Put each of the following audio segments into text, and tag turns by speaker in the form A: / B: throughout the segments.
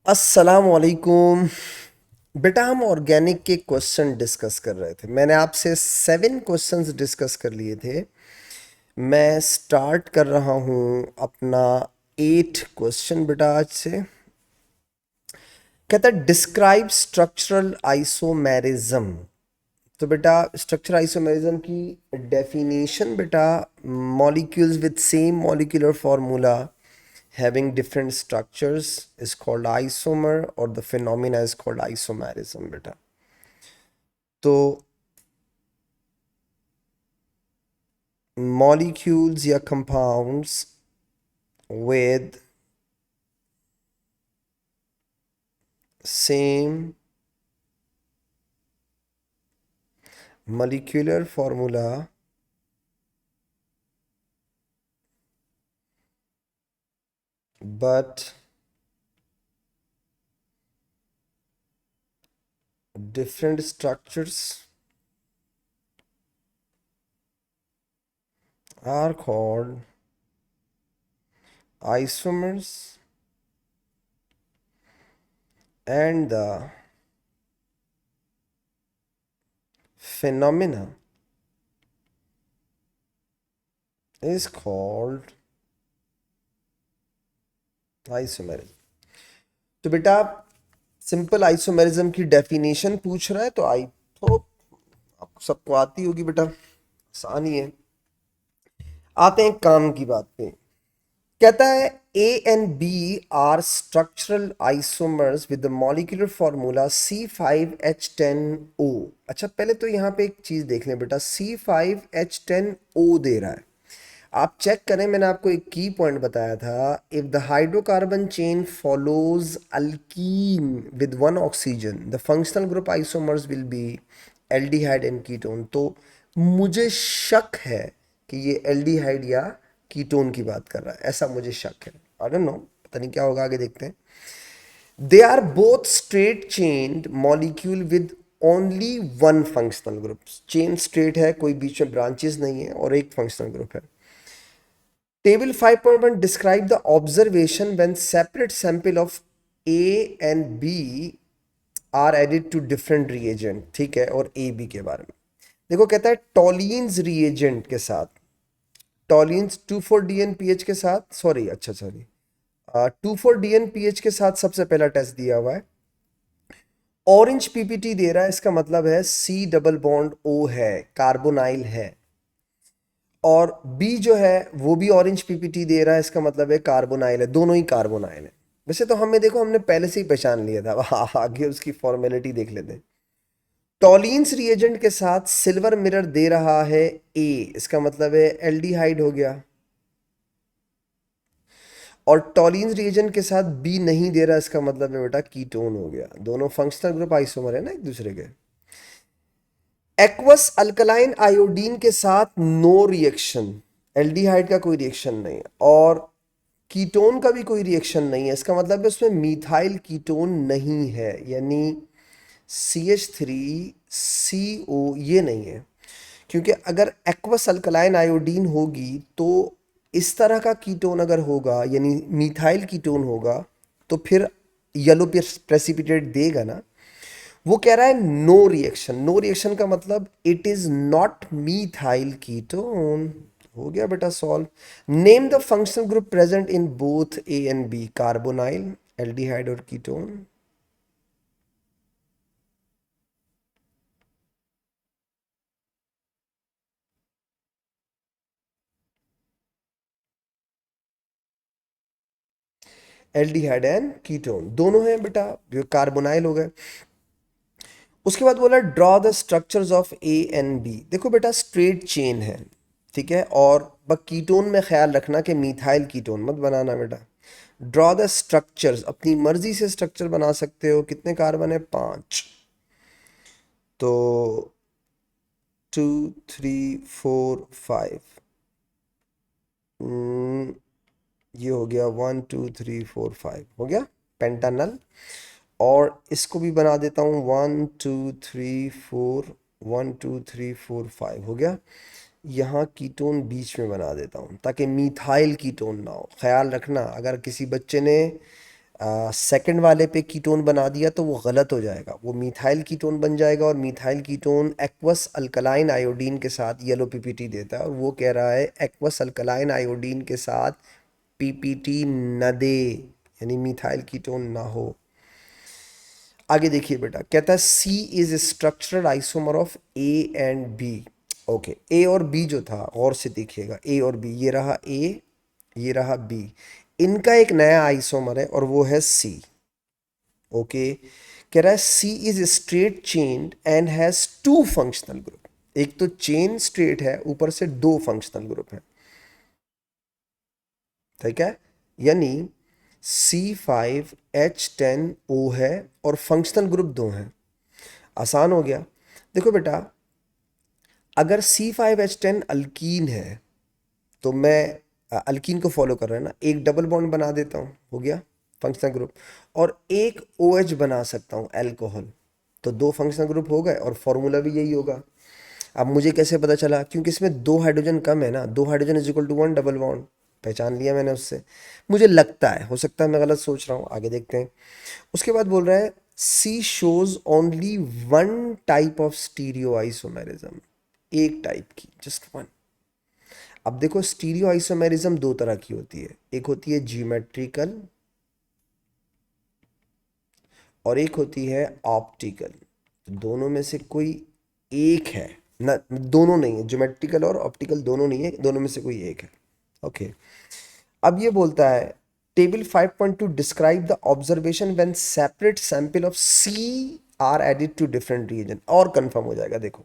A: अस्सलाम वालेकुम। बेटा हम ऑर्गेनिक के क्वेश्चन डिस्कस कर रहे थे। मैंने आपसे 7 क्वेश्चंस डिस्कस कर लिए थे। मैं स्टार्ट कर रहा हूँ अपना 8 क्वेश्चन बेटा आज से। कहता है डिस्क्राइब स्ट्रक्चरल आइसोमेरिज्म। तो बेटा स्ट्रक्चरल आइसोमेरिज्म की डेफिनेशन बेटा, molecules with same molecular formula having different structures is called isomer, or the phenomena is called isomerism बेटा। तो molecules या compounds with same molecular formula but different structures are called isomers, and the phenomena is called isomerism। तो बेटा simple isomerism की definition पूछ रहा है, तो आई तो आपको सबको आती होगी बेटा, आसान ही है। आते हैं काम की बात पे। कहता है A and B are structural isomers with the molecular formula C5H10O। अच्छा पहले तो यहाँ पे एक चीज देख लें बेटा, C5H10O दे रहा है। आप चेक करें, मैंने आपको एक की पॉइंट बताया था, if the hydrocarbon chain follows alkyne with one oxygen the functional group isomers will be aldehyde and ketone. तो मुझे शक है कि ये एल्डिहाइड या कीटोन की बात कर रहा है, ऐसा मुझे शक है। आई डोंट नो, पता नहीं क्या होगा, आगे देखते हैं। They are both straight chained molecule with only one functional group. Chain straight है, कोई बीच में ब्रांचेस नहीं है, और एक फंक्शनल ग्रुप है। Table 5.1 describe the observation when separate sample of A and B are added to different reagent। ठीक है, और ए बी के बारे में देखो। कहता है टॉलीन्स रिएजेंट के साथ, टॉलीन्स 2,4-DN-PH के साथ, सॉरी अच्छा सॉरी 2,4-DN-PH के साथ सबसे पहला टेस्ट दिया हुआ है। ऑरेंज पीपीटी दे रहा है, इसका मतलब है C डबल बॉन्ड O है, कार्बोनाइल है। और बी जो है वो भी ऑरेंज पीपीटी दे रहा है, इसका मतलब है कार्बोनाइल है, दोनों ही कार्बोनाइल है। वैसे तो हमें देखो, हमने पहले से ही पहचान लिया था, आगे उसकी फॉर्मेलिटी देख लेते हैं। टॉलीन्स रिएजेंट के साथ सिल्वर मिरर दे रहा है ए, इसका मतलब है एल्डिहाइड हो गया। और टॉलीन्स रिएजेंट के साथ बी नहीं दे रहा, इसका मतलब है बेटा कीटोन हो गया। दोनों फंक्शनल ग्रुप आइसोमर है ना एक दूसरे के। एक्वस अल्कलाइन आयोडीन के साथ नो रिएक्शन, एल्डिहाइड का कोई रिएक्शन नहीं है, और कीटोन का भी कोई रिएक्शन नहीं है, इसका मतलब है उसमें मीथाइल कीटोन नहीं है, यानी CH3CO ये नहीं है। क्योंकि अगर एक्वस अल्कलाइन आयोडीन होगी तो इस तरह का कीटोन अगर होगा, यानी मीथाइल कीटोन होगा, तो फिर येलो प्रेसिपिटेट देगा ना। वो कह रहा है नो रिएक्शन। नो रिएक्शन का मतलब it is not methyl ketone. हो गया बेटा solve. Name the functional group present in both A and B, carbonyl, aldehyde और कीटोन। एल्डिहाइड एंड कीटोन दोनों हैं बेटा, जो कार्बोनाइल हो गए। उसके बाद बोला draw the structures of A and B. देखो बेटा स्ट्रेट चेन है, ठीक है, और बस कीटोन में ख्याल रखना कि मीथाइल कीटोन मत बनाना बेटा। ड्रॉ द स्ट्रक्चर्स, अपनी मर्जी से स्ट्रक्चर बना सकते हो। कितने कार्बन है? 5। तो 2 3 4 5, ये हो गया 1 2 3 4 5 हो गया पेंटानल। और इसको भी बना देता हूँ 1 2 3 4, 1 2 3 4 5 हो गया। यहाँ कीटोन बीच में बना देता हूँ ताकि मीथाइल कीटोन ना हो। ख्याल रखना, अगर किसी बच्चे ने सेकंड वाले पे कीटोन बना दिया तो वो गलत हो जाएगा, वो मिथाइल कीटोन बन जाएगा, और methyl ketone aqueous alkaline iodine के साथ येलो पीपीटी देता है, और वो कह रहा है एक्वस अल्कलाइन आयोडीन के साथ पीपीटी न दे, यानी मिथाइल कीटोन ना हो। आगे देखिए बेटा, कहता है C is structural isomer of A and B. Okay, A और बी जो था, गौर से देखिएगा, ए और बी, ये रहा ए, ये रहा बी, इनका एक नया आइसोमर है और वो है सी। ओके, कह रहा है C is straight chain and has two functional group. एक तो चेन स्ट्रेट है, ऊपर से दो फंक्शनल ग्रुप है, ठीक है, यानी C5H10O है और फंक्शनल ग्रुप दो हैं। आसान हो गया। देखो बेटा, अगर C5H10 अल्कीन है तो मैं अल्कीन को फॉलो कर रहा है ना, एक डबल बॉन्ड बना देता हूँ, हो गया फंक्शनल ग्रुप, और एक OH बना सकता हूँ अल्कोहल, तो दो फंक्शनल ग्रुप हो गए और फॉर्मूला भी यही होगा। अब मुझे कैसे पता चला? क्योंकि इसमें दो हाइड्रोजन कम है ना, दो hydrogen is equal to one double bond, पहचान लिया मैंने उससे। मुझे लगता है, हो सकता है मैं गलत सोच रहा हूँ, आगे देखते हैं। उसके बाद बोल रहा है C shows only one type of stereo isomerism, एक टाइप की, जस्ट वन। अब देखो, स्टीरियो आइसोमेरिज्म दो तरह की होती है, एक होती है जियोमेट्रिकल और एक होती है ऑप्टिकल। दोनों में से कोई एक है ना, दोनों नहीं है, ज्योमेट्रिकल और ऑप्टिकल दोनों नहीं है, दोनों में से कोई एक है। ओके, अब ये बोलता है table 5.2 describe the observation when separate sample of C are added to different reagent, और कंफर्म हो जाएगा। देखो,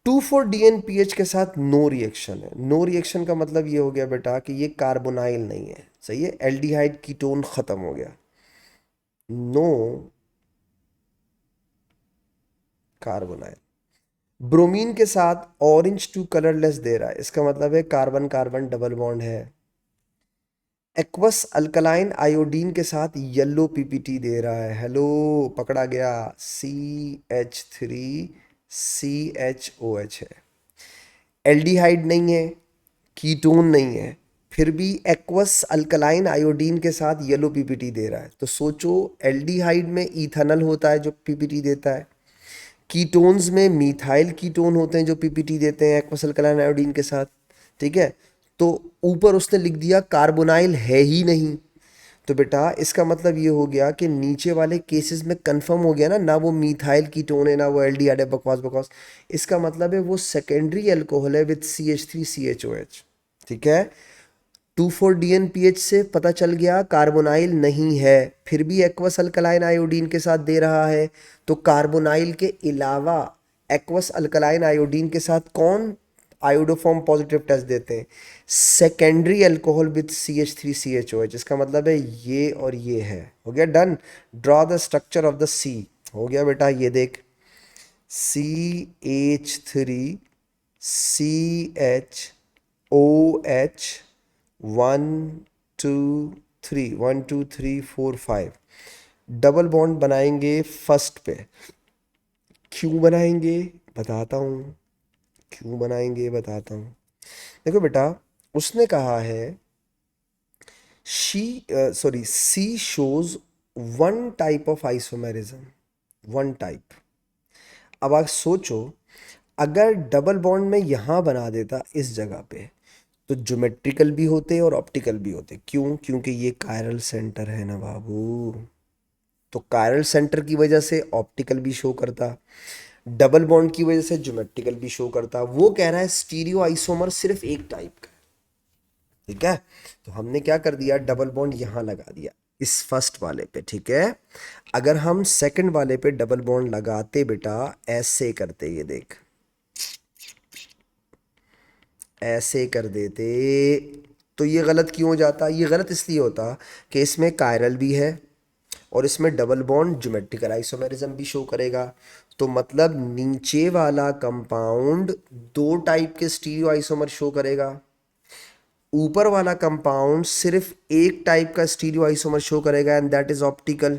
A: 2,4-DNPH के साथ नो रिएक्शन है। नो रिएक्शन का मतलब ये हो गया बेटा कि ये कार्बोनाइल नहीं है, सही है, एल्डिहाइड कीटोन खत्म हो गया, नो कार्बोनाइल। ब्रोमीन के साथ ऑरेंज टू कलरलेस दे रहा है, इसका मतलब है कार्बन कार्बन डबल बॉन्ड है। एक्वस अल्कलाइन आयोडीन के साथ येलो पीपीटी दे रहा है, हेलो, पकड़ा गया, CH3CHOH है, एल्डिहाइड नहीं है, कीटोन नहीं है, फिर भी एक्वस अल्कलाइन आयोडीन के साथ येलो पीपीटी दे रहा है। तो सोचो, एल्डिहाइड में इथेनॉल होता है जो पीपीटी देता है, कीटोन्स में मिथाइल कीटोन होते हैं जो पीपीटी देते हैं एक्वस अल्कलाइन आयोडीन के साथ, ठीक है। तो ऊपर उसने लिख दिया कार्बोनाइल है ही नहीं, तो बेटा इसका मतलब ये हो गया कि नीचे वाले केसेस में कंफर्म हो गया ना, ना वो मिथाइल कीटोन है ना वो एल्डिहाइड है, बकवास बकवास। इसका मतलब है वो सेकेंडरी अल्कोहल है विद CH3CHOH, ठीक है। 2,4-DNPH से पता चल गया कार्बोनाइल नहीं है, फिर भी एक्वस अल्कलाइन आयोडीन के साथ दे रहा है, तो कार्बोनाइल के अलावा एक्वस अल्कलाइन आयोडीन के साथ कौन आयोडोफॉर्म पॉजिटिव टेस्ट देते हैं? सेकेंडरी अल्कोहल विद CH3CHOH, इसका मतलब है ये और ये है, हो गया done. Draw the structure of the C, हो गया बेटा, ये देख, CH3CHOH 1 2 3 1 2 3 4 5, डबल बॉन्ड बनाएंगे फर्स्ट पे। क्यों बनाएंगे बताता हूँ, क्यों बनाएंगे बताता हूँ। देखो बेटा, उसने कहा है C shows one type of isomerism, one type. अब आप सोचो, अगर डबल बॉन्ड में यहाँ बना देता इस जगह पे, तो ज्योमेट्रिकल भी होते और ऑप्टिकल भी होते। क्यों? क्योंकि ये कायरल सेंटर है ना बाबू, तो कायरल सेंटर की वजह से ऑप्टिकल भी शो करता, डबल बॉन्ड की वजह से ज्योमेट्रिकल भी शो करता। वो कह रहा है स्टीरियो आइसोमर सिर्फ एक टाइप का है, ठीक है। तो हमने क्या कर दिया, डबल बॉन्ड यहां लगा दिया इस फर्स्ट वाले पे, ठीक है। अगर हम सेकंड वाले पे डबल बॉन्ड लगाते बेटा, ऐसे करते, ये देख, ऐसे कर देते, तो ये गलत क्यों हो जाता? ये गलत इसलिए होता कि इसमें कायरल भी है और इसमें डबल बॉन्ड ज्योमेट्रिकल आइसोमेरिज्म भी शो करेगा। तो मतलब नीचे वाला कंपाउंड दो टाइप के स्टीरियो आइसोमर शो करेगा, ऊपर वाला कंपाउंड सिर्फ एक टाइप का स्टीरियो आइसोमर शो करेगा, एंड दैट इज ऑप्टिकल।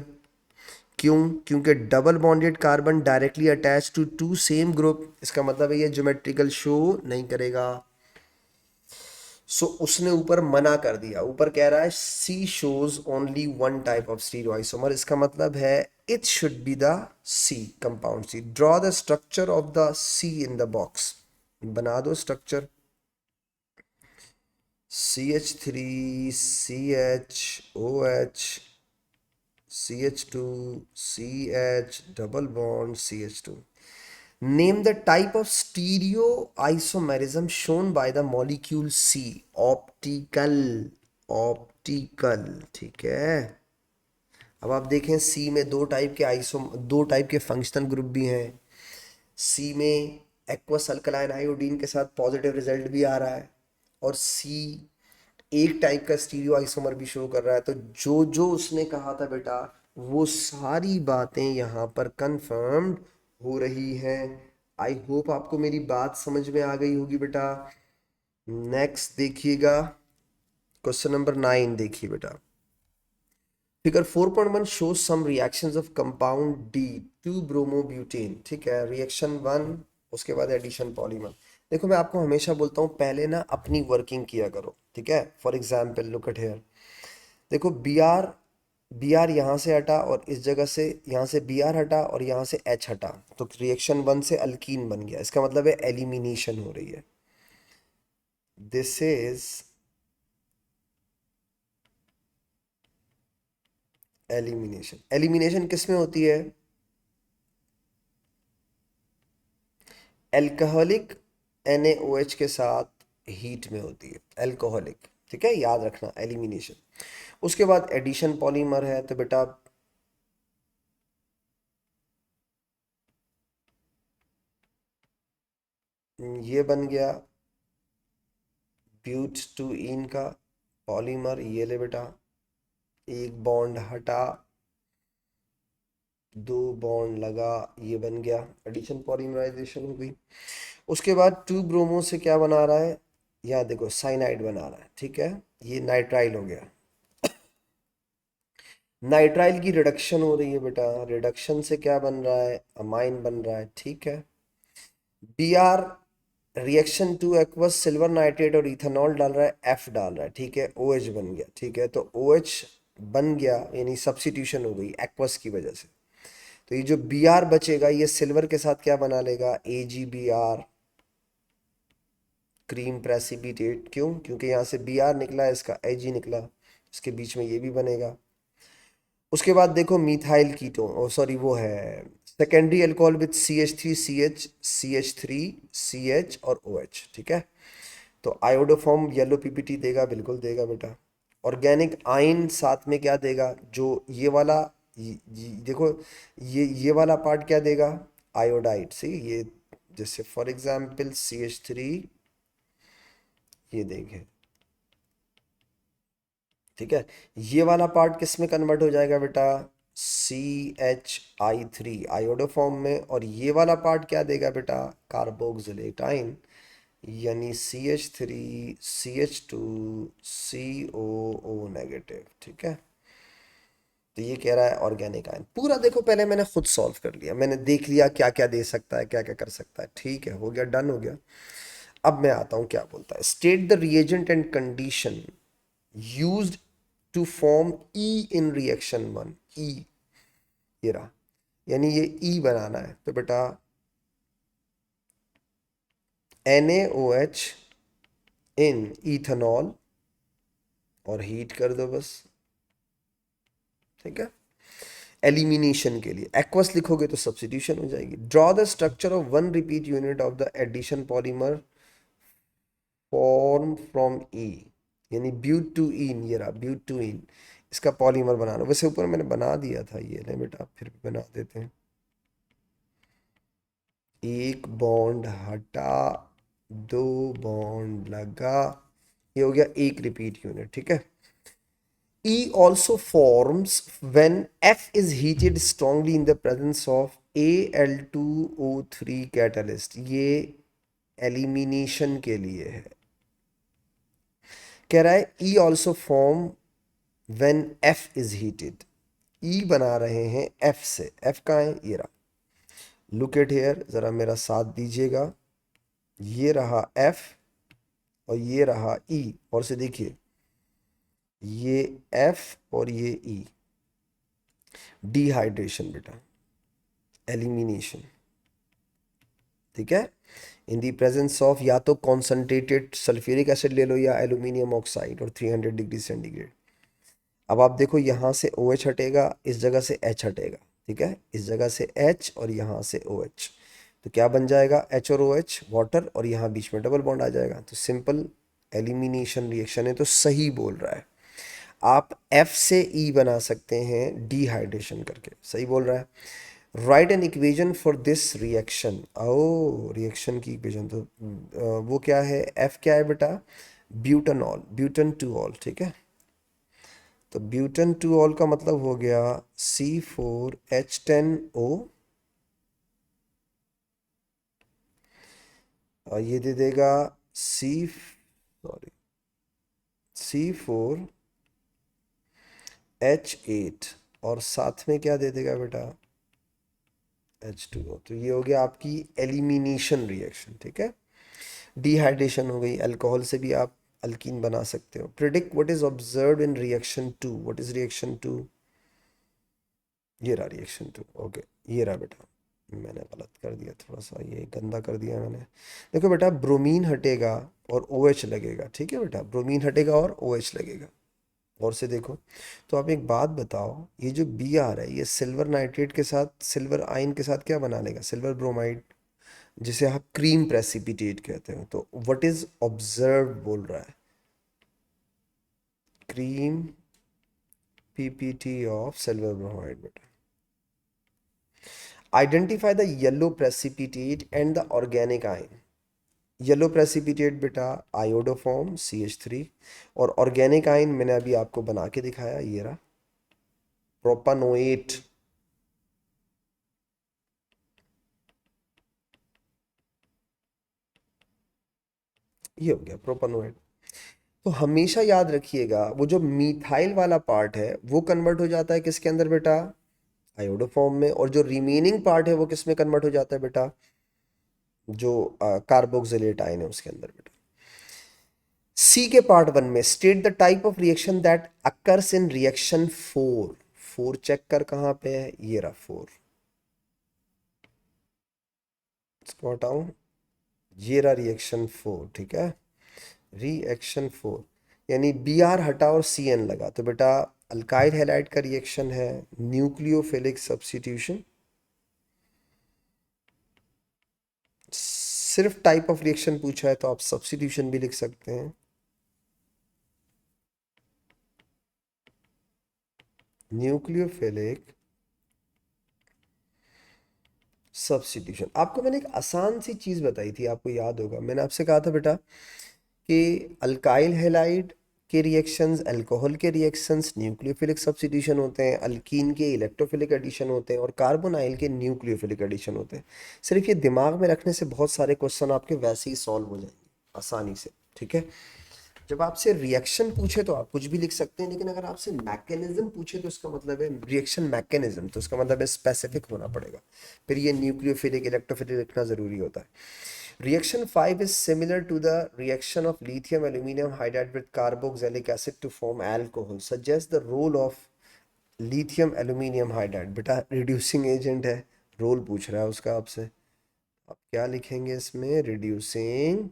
A: क्यों? क्योंकि double bonded carbon directly attach to two same group, इसका मतलब है ये ज्योमेट्रिकल शो नहीं करेगा। सो उसने ऊपर मना कर दिया, ऊपर कह रहा है C shows only one type of stereo isomer, इसका मतलब है it should be the C compound C. Draw the structure of the C in the box, बना दो structure. CH3 CHOH CH2 CH double bond CH2। Name the type of stereoisomerism shown by the molecule C। Optical, optical, ठीक है। अब आप देखें सी में दो type के फंक्शनल ग्रुप भी हैं। सी में एक्वस अल्कलाइन आयोडीन के साथ पॉजिटिव रिजल्ट भी आ रहा है, और सी एक टाइप का स्टीरियो आइसोमर भी शो कर रहा है। तो जो जो उसने कहा था बेटा, वो सारी बातें यहाँ पर कंफर्म्ड हो रही हैं। आई होप आपको मेरी बात समझ में आ गई होगी बेटा। नेक्स्ट देखिएगा, क्वेश्चन नंबर 9 देखिए बेटा। Figure 4.1 shows some reactions of compound D 2 bromobutane, ठीक है, रिएक्शन 1, उसके बाद एडिशन पॉलीमर। देखो मैं आपको हमेशा बोलता हूँ पहले ना अपनी वर्किंग किया करो, ठीक है। For example look at here, देखो बी आर यहाँ से हटा, और इस जगह से यहाँ से बी आर हटा और यहाँ से एच हटा, तो रिएक्शन 1 से अल्कीन बन गया, इसका मतलब है एलिमिनेशन हो रही है। This is elimination. एलिमिनेशन किस में होती है? एल्कोहलिक NaOH के साथ हीट में होती है, एल्कोहलिक, ठीक है, याद रखना एलिमिनेशन। उसके बाद एडिशन पॉलीमर है, तो बेटा ये बन गया ब्यूट टू इन का पॉलीमर, ये ले बेटा, एक बॉन्ड हटा, दो बॉन्ड लगा, ये बन गया एडिशन पॉलीमराइजेशन हो गई। उसके बाद 2 ब्रोमो से क्या बना रहा है? यहाँ देखो साइनाइड बना रहा है, ठीक है, ये नाइट्राइल हो गया। नाइट्राइल की रिडक्शन हो रही है बेटा, रिडक्शन से क्या बन रहा है? अमाइन बन रहा है, ठीक है। Br reaction two aqueous silver nitrate और इथेनॉल डाल रहा है, F डाल रहा है, ठीक है, OH बन गया, ठीक है। तो OH बन गया, यानी सब्सिट्यूशन हो गई एक्वस की वजह से। तो ये जो Br बचेगा, ये सिल्वर के साथ क्या बना लेगा? AgBr, cream precipitate. क्यों? क्योंकि यहाँ से Br निकला, इसका Ag निकला, इसके बीच में ये भी बनेगा। उसके बाद देखो मिथाइल कीटोन, ओ सॉरी वो है secondary alcohol with CH3 CH CH3 CH और OH, ठीक है। तो आयोडोफॉर्म येलो PPT देगा, बिल्कुल देगा बेटा। ऑर्गेनिक आयन साथ में क्या देगा? जो ये वाला देखो, ये वाला पार्ट क्या देगा? आयोडाइड से ये, जैसे फॉर एग्जांपल CH3, ये देखें, ठीक है। ये वाला पार्ट किस में कन्वर्ट हो जाएगा बेटा? CHI3 आयोडोफॉर्म में। और ये वाला पार्ट क्या देगा बेटा? कार्बोक्सिलेट आयन, यानी CH3 CH2 COO नेगेटिव, ठीक है। तो ये कह रहा है ऑर्गेनिक आयन। पूरा देखो पहले मैंने खुद सॉल्व कर लिया, मैंने देख लिया क्या क्या दे सकता है, क्या क्या कर सकता है, ठीक है, हो गया, डन हो गया। अब मैं आता हूं क्या बोलता है, state the reagent and condition used to form E in reaction 1। E ये रहा, यानी ये E बनाना है, तो बेटा NaOH इन इथेनॉल, और हीट कर दो बस, ठीक है। एलिमिनेशन के लिए एक्वस लिखोगे तो सब्स्टिट्यूशन हो जाएगी। Draw the structure of one repeat unit of the addition polymer form from E, यानी ब्यूटूइन, ये रहा ब्यूटूइन, इसका पॉलीमर बनाना। वैसे ऊपर मैंने बना दिया था, ये ले बेटा फिर भी बना देते हैं। एक बॉन्ड हटा, दो बॉन्ड लगा, ये हो गया एक रिपीट यूनिट, ठीक है। E also forms when F is heated strongly in the presence of Al2O3 catalyst। ये एलिमिनेशन के लिए है। कह रहा है E also form when F is heated। E बना रहे हैं F से, F कहाँ है? ये रहा, लुक एट हेयर, जरा मेरा साथ दीजिएगा, ये रहा F, और ये रहा ई, और से देखिए ये एफ और ये ई, डिहाइड्रेशन बेटा, एलिमिनेशन। ठीक है, इन दी प्रेजेंस ऑफ या तो कॉन्सेंट्रेटेड सल्फ्यूरिक एसिड ले लो या एल्यूमिनियम ऑक्साइड और 300 डिग्री सेंटीग्रेड। अब आप देखो यहाँ से ओ एच हटेगा, इस जगह से एच हटेगा। ठीक है, इस जगह से एच और यहाँ से ओ एच, तो क्या बन जाएगा, एच और ओ एच वाटर, और यहाँ बीच में डबल बॉन्ड आ जाएगा। तो सिंपल एलिमिनेशन रिएक्शन है, तो सही बोल रहा है। आप एफ से ई बना सकते हैं डिहाइड्रेशन करके, सही बोल रहा है। Write an equation for this reaction. ओ रिएक्शन की इक्वेशन तो वो क्या है, एफ क्या है बेटा, ब्यूटानॉल, ब्यूटन टू ऑल। ठीक है, तो ब्यूटन टू ऑल का मतलब हो गया C4H10O, और ये दे देगा C4H8, और साथ में क्या दे देगा बेटा, H2O। तो ये हो गया आपकी एलिमिनेशन रिएक्शन। ठीक है, डिहाइड्रेशन हो गई, अल्कोहल से भी आप अल्कीन बना सकते हो। Predict what is observed in reaction two, what is reaction two, ये रहा रिएक्शन टू। ओके, ये रहा बेटा, मैंने गलत कर दिया, थोड़ा सा ये गंदा कर दिया मैंने। देखो बेटा, ब्रोमीन हटेगा और ओ एच लगेगा। ठीक है बेटा, ब्रोमीन हटेगा और ओ एच लगेगा। और से देखो, तो आप एक बात बताओ, ये जो बी आर है, ये सिल्वर नाइट्रेट के साथ, सिल्वर आयन के साथ क्या बना लेगा, सिल्वर ब्रोमाइड, जिसे आप क्रीम प्रेसिपिटेट कहते हो। तो व्हाट इज ऑब्जर्व बोल रहा है, cream PPT of silver bromide बेटा। Identify the yellow precipitate and the organic ion. Yellow precipitate बेटा आयोडोफॉर्म CH3, और ऑर्गेनिक आयन मैंने अभी आपको बना के दिखाया, ये रहा प्रोपानोएट। ये हो गया प्रोपानोएट। तो हमेशा याद रखिएगा, वो जो मीथाइल वाला पार्ट है वो कन्वर्ट हो जाता है किसके अंदर बेटा, आयोडोफॉर्म में, और जो रिमेनिंग पार्ट है वो किस में कन्वर्ट हो जाता है बेटा, जो कार्बोक्सिलेट आयन है उसके अंदर बेटा। सी के पार्ट वन में state the type of reaction that occurs in reaction four. Four check कर कहाँ पे है, ये रहा फोर, इसको हटाऊं, ये रहा रिएक्शन फोर। ठीक है, रिएक्शन फोर, यानी बी आर हटा और सी एन लगा, तो बेटा अल्काइल हैलाइड का रिएक्शन है न्यूक्लियोफिलिक सब्स्टिट्यूशन। सिर्फ टाइप ऑफ रिएक्शन पूछा है तो आप सब्स्टिट्यूशन भी लिख सकते हैं, न्यूक्लियोफिलिक सब्स्टिट्यूशन। आपको मैंने एक आसान सी चीज बताई थी, आपको याद होगा, मैंने आपसे कहा था बेटा कि अल्काइल हैलाइड के रिएक्शंस, अल्कोहल के रिएक्शंस न्यूक्लियोफिलिक सब्स्टिट्यूशन होते हैं, अल्कीन के इलेक्ट्रोफिलिक एडिशन होते हैं, और कार्बोनाइल के न्यूक्लियोफिलिक एडिशन होते हैं। सिर्फ ये दिमाग में रखने से बहुत सारे क्वेश्चन आपके वैसे ही सॉल्व हो जाएंगे आसानी से। ठीक है, जब आपसे रिएक्शन पूछे तो आप कुछ भी लिख सकते हैं, लेकिन अगर आपसे मैकेनिज्म पूछे तो इसका मतलब है रिएक्शन मैकेनिज्म, तो इसका मतलब है स्पेसिफिक होना पड़ेगा, फिर ये न्यूक्लियोफिलिक इलेक्ट्रोफिलिक लिखना जरूरी होता है। Reaction 5 is similar to the reaction of lithium aluminum hydride with carboxylic acid to form alcohol. Suggest the role of lithium aluminum hydride. बेटा reducing agent है, रोल पूछ रहा है उसका आपसे, आप क्या लिखेंगे इसमें, reducing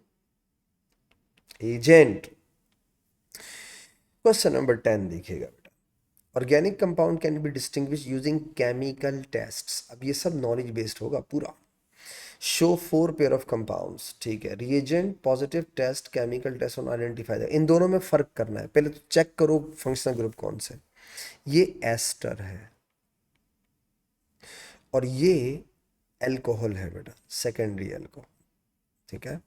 A: agent। क्वेश्चन नंबर 10 देखिएगा बेटा, organic compound can be distinguish using chemical tests. अब ये सब नॉलेज बेस्ड होगा पूरा। Show four pair of compounds. ठीक है, reagent, positive test, chemical test और आइडेंटिफाई। इन दोनों में फर्क करना है, पहले तो चेक करो फंक्शनल ग्रुप कौन से। ये एस्टर है और ये एल्कोहल है बेटा, सेकेंडरी एल्कोहल। ठीक है,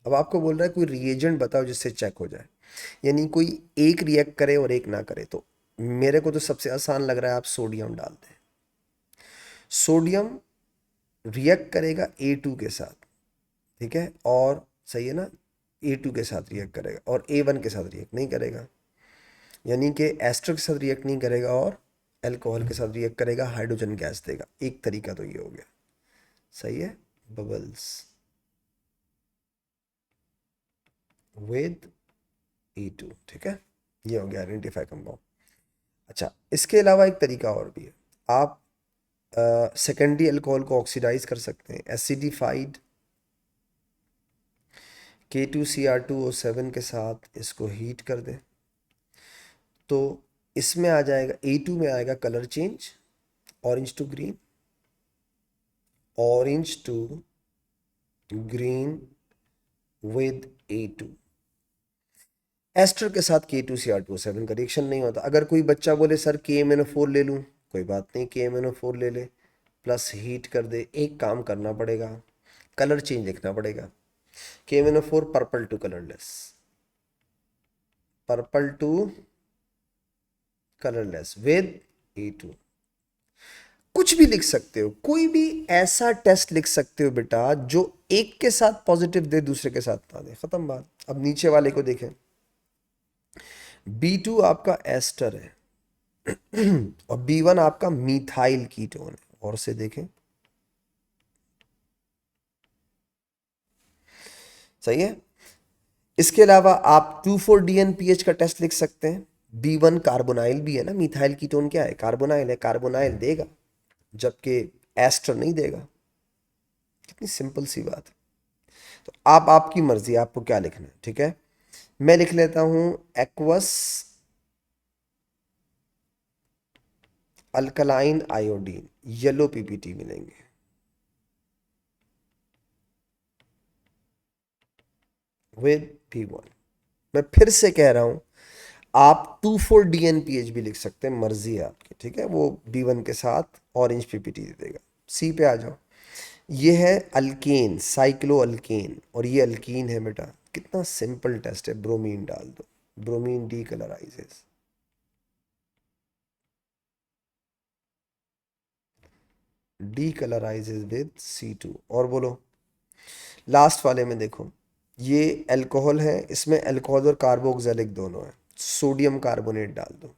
A: अब आपको बोल रहा है कोई रिएजेंट बताओ जिससे चेक हो जाए, यानी कोई एक रिएक्ट करे और एक ना करे। तो मेरे को तो सबसे आसान लग रहा है, आप सोडियम डाल दें। सोडियम रिएक्ट करेगा A2 के साथ, ठीक है, और सही है ना, A2 के साथ रिएक्ट करेगा और A1 के साथ रिएक्ट नहीं करेगा, यानी कि एस्टर के साथ रिएक्ट नहीं करेगा और अल्कोहल के साथ रिएक्ट करेगा, हाइड्रोजन गैस देगा। एक तरीका तो ये हो गया, सही है, बबल्स। विद E2, ठीक है, ये हो गया आइडेंटिफाई कंपाउंड। अच्छा, इसके अलावा एक तरीका और भी है, आप सेकेंडरी अल्कोहल को ऑक्सीडाइज कर सकते हैं। एसिडिफाइड K2Cr2O7 के साथ इसको हीट कर दें तो इसमें आ जाएगा, A2 में आएगा colour change, orange to green, orange to green with A2। Ester के साथ K2Cr2O7 का रिएक्शन नहीं होता। अगर कोई बच्चा बोले सर KMnO4 ले लूँ, कोई बात नहीं, KMnO4 ले ले, प्लस हीट कर दे। एक काम करना पड़ेगा, कलर चेंज लिखना पड़ेगा। KMnO4 purple to colourless, purple to colourless with A2। कुछ भी लिख सकते हो, कोई भी ऐसा टेस्ट लिख सकते हो बेटा जो एक के साथ पॉजिटिव दे, दूसरे के साथ ना दे, खत्म बात। अब नीचे वाले को देखें, B2 आपका एस्टर है और B1 आपका मीथाइल कीटोन है। और से देखें, सही है। इसके अलावा आप 2,4-DNPH का टेस्ट लिख सकते हैं। B1 कार्बोनाइल भी है ना, मीथाइल कीटोन क्या है, कार्बोनाइल है, कार्बोनाइल देगा जबकि एस्टर नहीं देगा। कितनी सिंपल सी बात है। तो आप, आपकी मर्जी, आपको क्या लिखना है, ठीक है। मैं लिख लेता हूं aqueous alkaline iodine, yellow PPT मिलेंगे विद P1। मैं फिर से कह रहा हूं, आप 2,4-DNPH भी लिख सकते हैं, मर्जी है आपकी, ठीक है। वो B1 के साथ ऑरेंज पीपीटी दे देगा। सी पे आ जाओ, ये है अल्केन, साइक्लो अल्केन, और ये अल्कीन है बेटा। कितना सिंपल टेस्ट है, ब्रोमीन डाल दो, bromine decolourises, decolourises with C2। और बोलो, लास्ट वाले में देखो, ये अल्कोहल है, इसमें अल्कोहल और कार्बोक्सिलिक दोनों है, सोडियम कार्बोनेट डाल दो।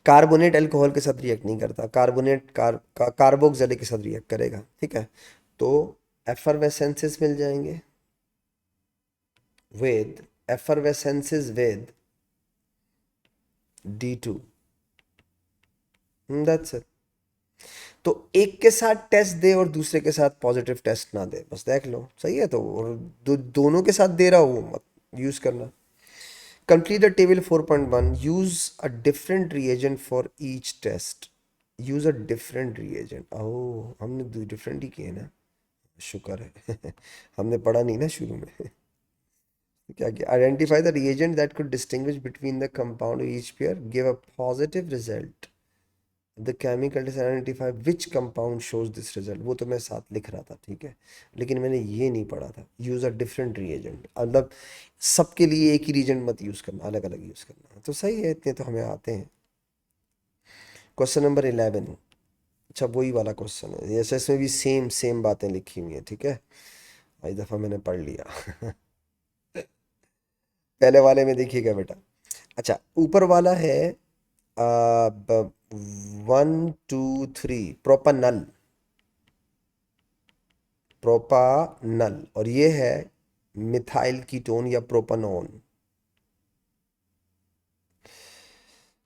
A: कार्बोनेट अल्कोहल के साथ रिएक्ट नहीं करता, कार्बोनेट कार्बोक्सिलिक के साथ रिएक्ट करेगा, ठीक है। तो एफरवेसेंसेस मिल जाएंगे with, effervescences with D2, that's it. तो एक के साथ टेस्ट दे और दूसरे के साथ पॉजिटिव टेस्ट ना दे, बस देख लो, सही है। तो और दोनों के साथ दे रहा हूँ, मत यूज करना। Complete the table 4.1, use a different reagent for each test, use a different reagent. Oh, हमने डिफरेंट ही किए ना, शुक्र है हमने पढ़ा नहीं ना शुरू में क्या किया, identify the reagent that could distinguish between the compound each pair, give a positive result, the chemical test identify which compound shows this result. वो तो मैं साथ लिख रहा था, ठीक है, लेकिन मैंने ये नहीं पढ़ा था, यूज अ डिफरेंट रिएजेंट, मतलब सबके लिए एक ही रिएजेंट मत यूज करना, अलग अलग यूज करना। तो सही है, इतने तो हमें आते हैं। क्वेश्चन नंबर 11, अच्छा वही वाला क्वेश्चन है, जैसे इसमें भी सेम सेम बातें लिखी हुई हैं, ठीक है। इस दफ़ा मैंने पढ़ लिया पहले वाले में देखिएगा बेटा। अच्छा, ऊपर वाला है 1 2 3 प्रोपानल, प्रोपानल, और ये है मिथाइल कीटोन या प्रोपानोन।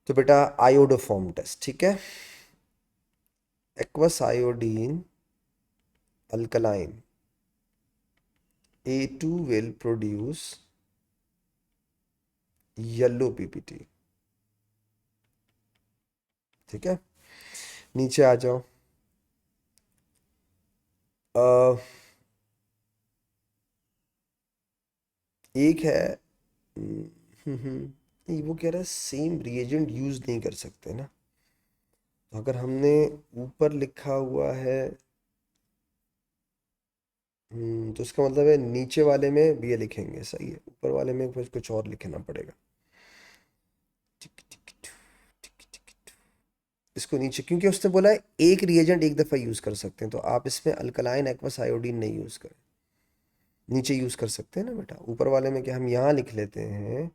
A: तो बेटा आयोडोफॉर्म टेस्ट, ठीक है, aqueous iodine alkaline, A2 will produce yellow PPT, ठीक है। नीचे आ जाओ, अ, एक है नहीं, वो कह रहा है सेम रिएजेंट यूज नहीं कर सकते ना। तो अगर हमने ऊपर लिखा हुआ है, तो इसका मतलब है नीचे वाले में भी ये लिखेंगे, सही है, ऊपर वाले में कुछ और लिखना पड़ेगा। इसको नीचे, क्योंकि उसने बोला है एक रिएजेंट एक दफ़ा यूज़ कर सकते हैं, तो आप इसमें अल्कलाइन एक्वस आयोडीन नहीं यूज़ करें, नीचे यूज़ कर सकते हैं ना बेटा। ऊपर वाले में क्या हम यहाँ लिख लेते हैं,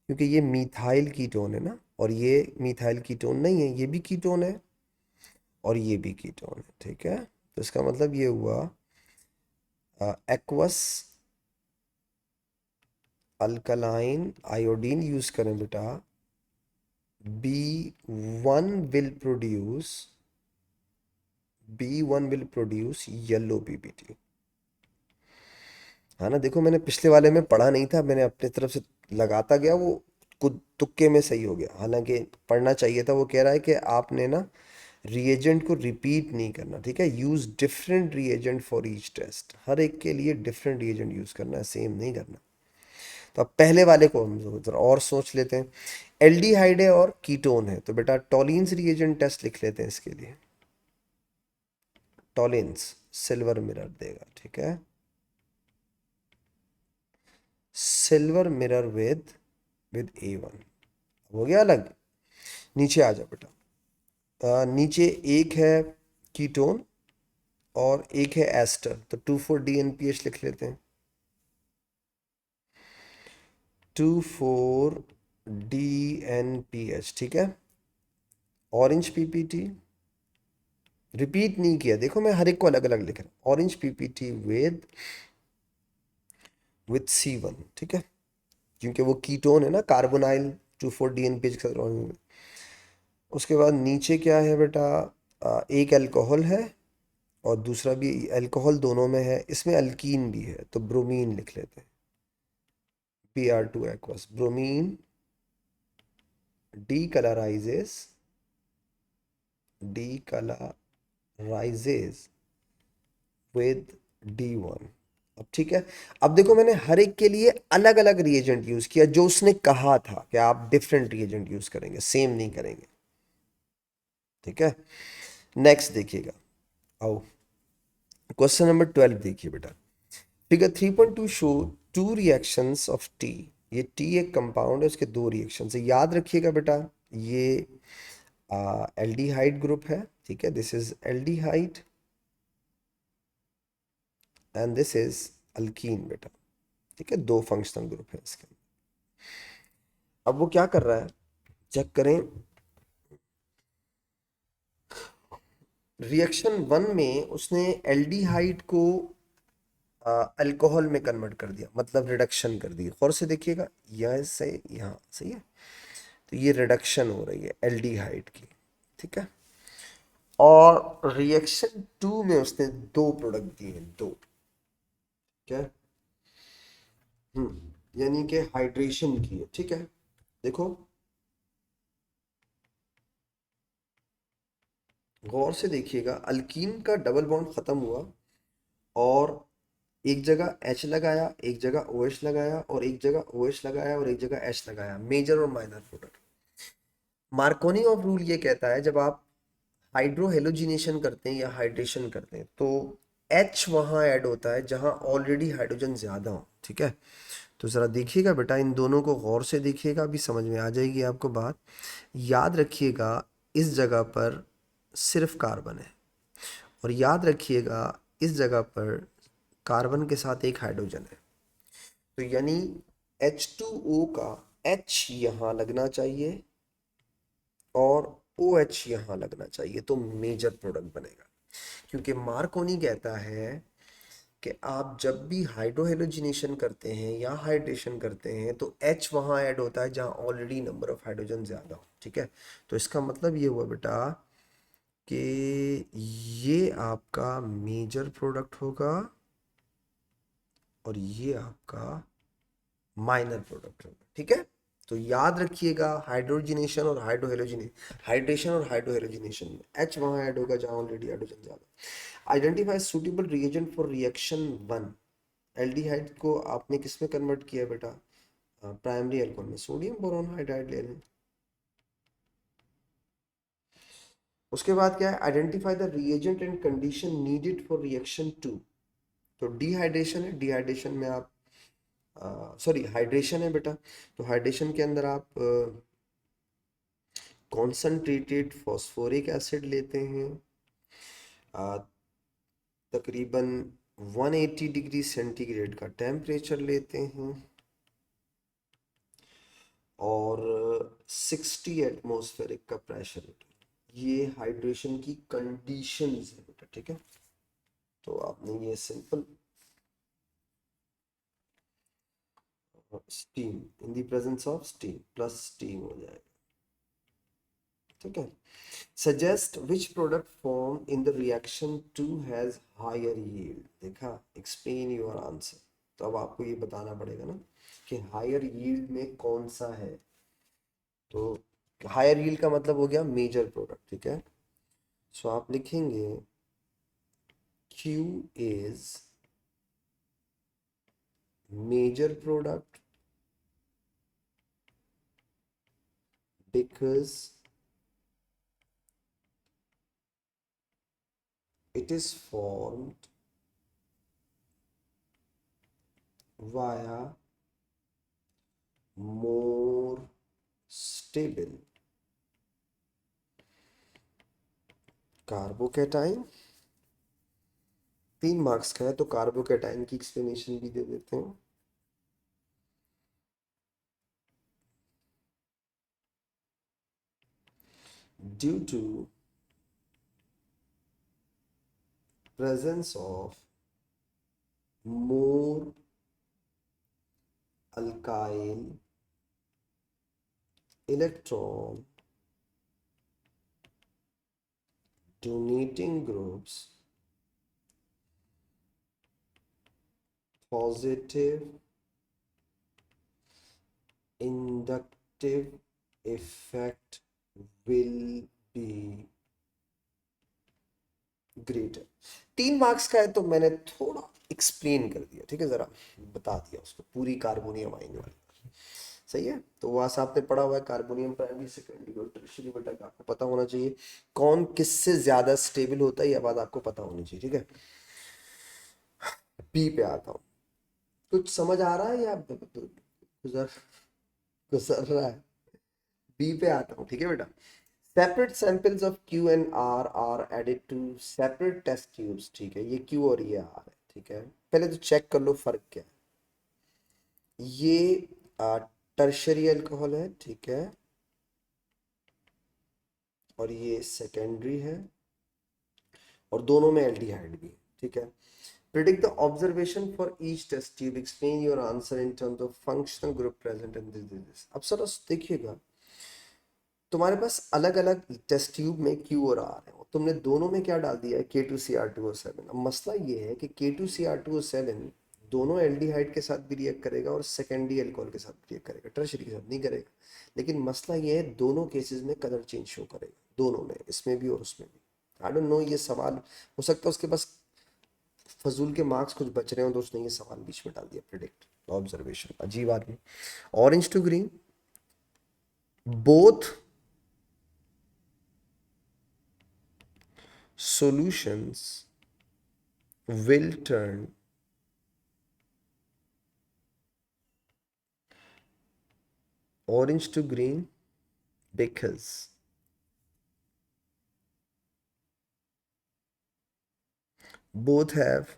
A: क्योंकि ये मीथाइल कीटोन है ना, और ये मीथाइल कीटोन नहीं है, ये भी कीटोन है और ये भी कीटोन है, ठीक है। तो इसका मतलब ये हुआ एक्वस अल्कलाइन आयोडीन यूज करें बेटा, B one will produce yellow PPT. है ना, देखो मैंने पिछले वाले में पढ़ा नहीं था, मैंने अपनी तरफ से लगाता गया, वो कुछ तुक्के में सही हो गया, हालांकि पढ़ना चाहिए था। वो कह रहा है कि आपने ना रिएजेंट को रिपीट नहीं करना, ठीक है। Use different reagent for each test, हर एक के लिए डिफरेंट रिएजेंट यूज करना है, सेम नहीं करना। तो अब पहले वाले को हम जरा और सोच लेते हैं। एल्डिहाइड है और कीटोन है, तो बेटा टॉलिन्स रिएजेंट टेस्ट लिख लेते हैं इसके लिए। टॉलिन्स सिल्वर मिरर देगा, ठीक है। सिल्वर मिरर विद A1 हो गया अलग। नीचे आ जाओ बेटा। नीचे एक है कीटोन और एक है एस्टर, तो 2,4-DNPH लिख लेते हैं। 2,4-DNPH, ठीक है। ऑरेंज पीपीटी रिपीट नहीं किया, देखो मैं हर एक को अलग अलग लिख रहा हूँ। ऑरेंज पीपीटी विद C1, ठीक है, क्योंकि वो कीटोन है ना, कार्बोनाइल 2,4-DNPH के साथ। उसके बाद नीचे क्या है बेटा, एक अल्कोहल है और दूसरा भी अल्कोहल, दोनों में है। इसमें अल्कीन भी है, तो ब्रोमीन लिख लेते हैं। Br2 aqueous, bromine decolourises decolourises with D1। अब ठीक है। अब देखो मैंने हर एक के लिए अलग अलग रिएजेंट यूज किया, जो उसने कहा था कि आप डिफरेंट रिएजेंट यूज करेंगे, सेम नहीं करेंगे, ठीक है। नेक्स्ट देखिएगा, आओ क्वेश्चन नंबर 12 देखिए बेटा। Figure 3.2 show two reactions of T. ये टी एक कंपाउंड है, उसके दो रिएक्शन है, याद रखिएगा बेटा। ये एल्डिहाइड ग्रुप है, ठीक है, this is aldehyde and this is alkyne बेटा, ठीक है। दो फंक्शनल ग्रुप है इसके। अब वो क्या कर रहा है, चेक करें। रिएक्शन वन में उसने एल्डिहाइड को अल्कोहल में कन्वर्ट कर दिया, मतलब रिडक्शन कर दी। और से देखिएगा, यह से यहाँ सही है, तो ये रिडक्शन हो रही है एल्डिहाइड की, ठीक है। और रिएक्शन टू में उसने दो प्रोडक्ट दिए हैं, दो, क्या, यानी कि हाइड्रेशन की है, ठीक है। देखो गौर से देखिएगा, अल्कीन का डबल बॉन्ड खत्म हुआ और एक जगह H लगाया, एक जगह OH लगाया, और एक जगह OH लगाया और एक जगह H लगाया, मेजर और minor product. Markovnikov of rule ये कहता है, जब आप हाइड्रोहेलोजिनेशन करते हैं या हाइड्रेशन करते हैं, तो H वहां ऐड होता है जहां ऑलरेडी हाइड्रोजन ज्यादा हो, ठीक है। तो जरा देखिएगा बेटा, इन दोनों को गौर से देखिएगा, अभी समझ में आ जाएगी आपको बात। याद रखिएगा, इस जगह पर सिर्फ कार्बन है, और याद रखिएगा इस जगह पर कार्बन के साथ एक हाइड्रोजन है। तो यानी H2O का H यहाँ लगना चाहिए और OH यहाँ लगना चाहिए, तो मेजर प्रोडक्ट बनेगा। क्योंकि मार्कोनी कहता है कि आप जब भी हाइड्रोहेलोजिनेशन करते हैं या हाइड्रेशन करते हैं, तो H वहाँ ऐड होता है जहाँ ऑलरेडी नंबर ऑफ हाइड्रोजन ज़्यादा हो, ठीक है। तो इसका मतलब ये हुआ बेटा कि ये आपका मेजर प्रोडक्ट होगा और ये आपका माइनर प्रोडक्ट होगा, ठीक है। तो याद रखिएगा, हाइड्रोजिनेशन और हाइड्रेशन और हाइड्रोहेलोजिनेशन में H वहाँ ऐड होगा जहाँ ऑलरेडी हाइड्रोजन ज़्यादा। Identify suitable reagent for reaction one. Aldehyde को आपने किस में कन्वर्ट किया बेटा, प्राइमरी अल्कोहल में, सोडियम बोरोन हाइड्राइड ले लें। उसके बाद क्या है, identify the reagent and condition needed for reaction two. तो डिहाइड्रेशन है, डिहाइड्रेशन में आप सॉरी हाइड्रेशन है बेटा, तो हाइड्रेशन के अंदर आप कॉन्सनट्रेटेड फॉस्फोरिक एसिड लेते हैं, अ, तकरीबन 180 डिग्री सेंटीग्रेड का टेम्परेचर लेते हैं और 60 एटमॉस्फेरिक का प्रेशर लेते हैं। ये हाइड्रेशन की कंडीशंस है बेटा, ठीक है। तो आपने ये simple steam, in the presence of steam, plus steam हो जाएगा, ठीक है। Suggest which product form in the reaction two has higher yield, देखा, एक्सप्लेन योर आंसर। तो अब आपको ये बताना पड़ेगा ना कि हायर यील्ड में कौन सा है। तो हायर यील्ड का मतलब हो गया मेजर प्रोडक्ट, ठीक है। सो आप लिखेंगे Q is major product because it is formed via more stable carbocation. 3 marks का है तो कार्बोकेटाइन की एक्सप्लेनेशन भी दे देते हैं। Due to presence of more alkyl electron donating groups, positive inductive effect will be greater। 3 marks का है तो मैंने थोड़ा एक्सप्लेन कर दिया, ठीक है, जरा बता दिया उसको पूरी कार्बोनियम आइन वाली, सही है। तो वहां से आपने पढ़ा हुआ है कार्बोनियम प्राइमरी सेकेंडरी और टर्शियरी, बेटा आपको पता होना चाहिए कौन किससे ज्यादा स्टेबल होता है, यह बात आपको पता होनी चाहिए, ठीक है। बी पे आता हूँ, कुछ समझ आ रहा है या गुजर गुजर रहा है। बी पे आता हूँ, ठीक है बेटा। Separate samples of Q and R added to separate test tubes, ठीक है, ये क्यू और ये आर है, ठीक है। पहले तो चेक कर लो फर्क क्या है। ये टर्शरी अल्कोहल है, ठीक है, और ये सेकेंडरी है, और दोनों में एल्डिहाइड भी है, ठीक है। Predict the observation for each test tube, explain your answer in terms of functional group present in this. अब सर देखिएगा, तुम्हारे पास अलग अलग टेस्ट ट्यूब में क्यू और आर है, तुमने दोनों में क्या डाल दिया है, K2Cr2O7। अब मसला ये है कि K2Cr2O7 दोनों एल्डिहाइड के साथ भी रिएक्ट करेगा और सेकेंडरी अल्कोहल के साथ भी रिएक्ट करेगा, टर्शरी के साथ नहीं करेगा। लेकिन मसला ये है दोनों केसेस में कलर चेंज शो करेगा, दोनों में, इसमें भी और उसमें भी। आई डोंट नो, ये सवाल हो सकता है उसके पास फजूल के मार्क्स कुछ बच रहे हो तो उसने ये सवाल बीच में डाल दिया, प्रिडिक्ट ऑब्जर्वेशन, अजीब आदमी। Orange to green, both solutions will turn orange to green because both have